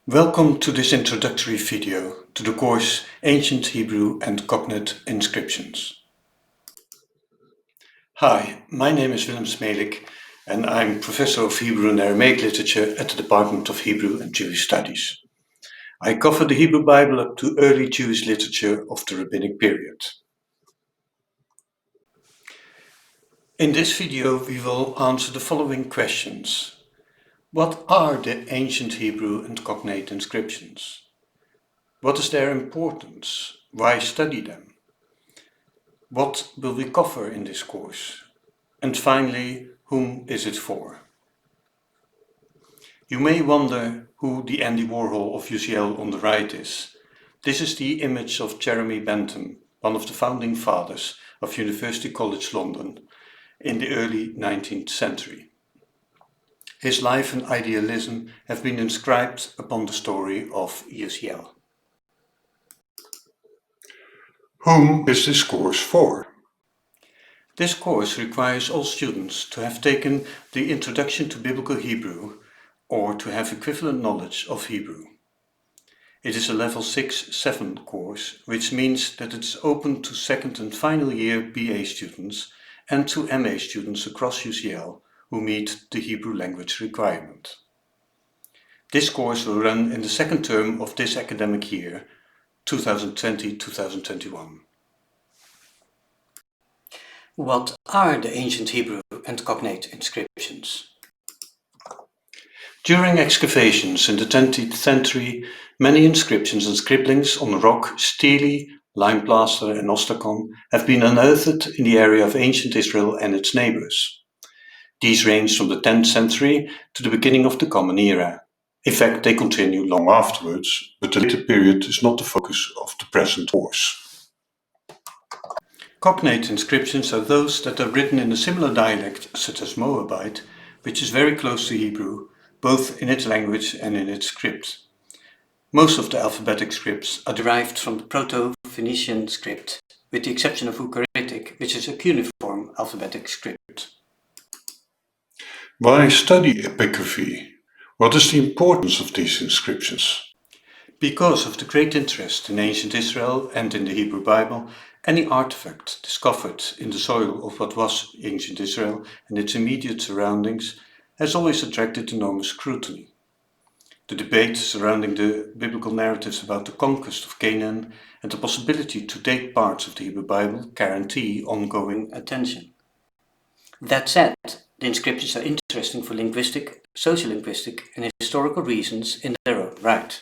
Welcome to this introductory video to the course Ancient Hebrew and Cognate Inscriptions. Hi, my name is Willam Smelik and I'm Professor of Hebrew and Aramaic Literature at the Department of Hebrew and Jewish Studies. I cover the Hebrew Bible up to early Jewish literature of the Rabbinic period. In this video we will answer the following questions. What are the ancient Hebrew and Cognate inscriptions? What is their importance? Why study them? What will we cover in this course? And finally, whom is it for? You may wonder who the Andy Warhol of UCL on the right is. This is the image of Jeremy Bentham, one of the founding fathers of University College London in the early 19th century. His life and idealism have been inscribed upon the story of UCL. Whom is this course for? This course requires all students to have taken the Introduction to Biblical Hebrew or to have equivalent knowledge of Hebrew. It is a level 6-7 course, which means that it is open to second and final year BA students and to MA students across UCL who meet the Hebrew language requirement. This course will run in the second term of this academic year, 2020-2021. What are the ancient Hebrew and Cognate inscriptions? During excavations in the 20th century, many inscriptions and scribblings on rock, stele, lime plaster and ostakon have been unearthed in the area of ancient Israel and its neighbors. These range from the 10th century to the beginning of the Common Era. In fact, they continue long afterwards, but the later period is not the focus of the present course. Cognate inscriptions are those that are written in a similar dialect, such as Moabite, which is very close to Hebrew, both in its language and in its script. Most of the alphabetic scripts are derived from the Proto-Phoenician script, with the exception of Ugaritic, which is a cuneiform alphabetic script. Why study epigraphy? What is the importance of these inscriptions? Because of the great interest in ancient Israel and in the Hebrew Bible, any artifact discovered in the soil of what was ancient Israel and its immediate surroundings has always attracted enormous scrutiny. The debate surrounding the biblical narratives about the conquest of Canaan and the possibility to date parts of the Hebrew Bible guarantee ongoing attention. That said, the inscriptions are interesting for linguistic, sociolinguistic and historical reasons in their own right.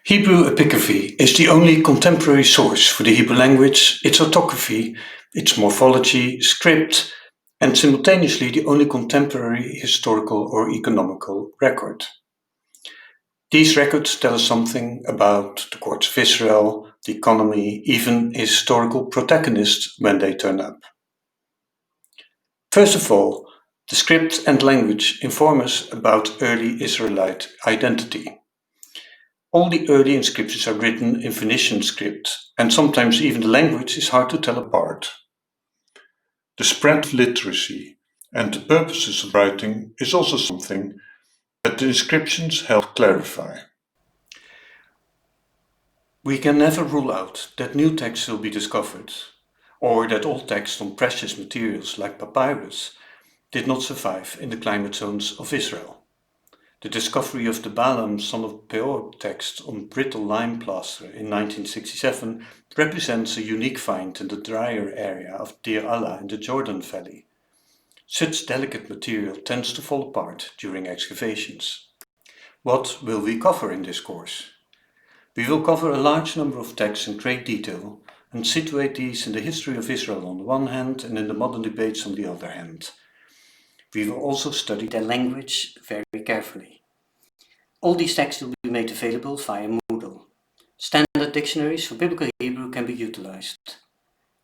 Hebrew epigraphy is the only contemporary source for the Hebrew language, its orthography, its morphology, script, and simultaneously the only contemporary historical or economical record. These records tell us something about the courts of Israel, the economy, even historical protagonists when they turn up. First of all, the script and language inform us about early Israelite identity. All the early inscriptions are written in Phoenician script, and sometimes even the language is hard to tell apart. The spread of literacy and the purposes of writing is also something that the inscriptions help clarify. We can never rule out that new texts will be discovered, or that old texts on precious materials like papyrus did not survive in the climate zones of Israel. The discovery of the Balaam son of Peor text on brittle lime plaster in 1967 represents a unique find in the drier area of Deir Allah in the Jordan Valley. Such delicate material tends to fall apart during excavations. What will we cover in this course? We will cover a large number of texts in great detail and situate these in the history of Israel on the one hand and in the modern debates on the other hand. We will also study their language very carefully. All these texts will be made available via Moodle. Standard dictionaries for Biblical Hebrew can be utilized.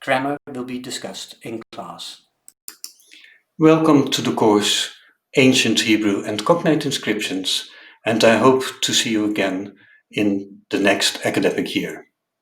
Grammar will be discussed in class. Welcome to the course Ancient Hebrew and Cognate Inscriptions, and I hope to see you again in the next academic year.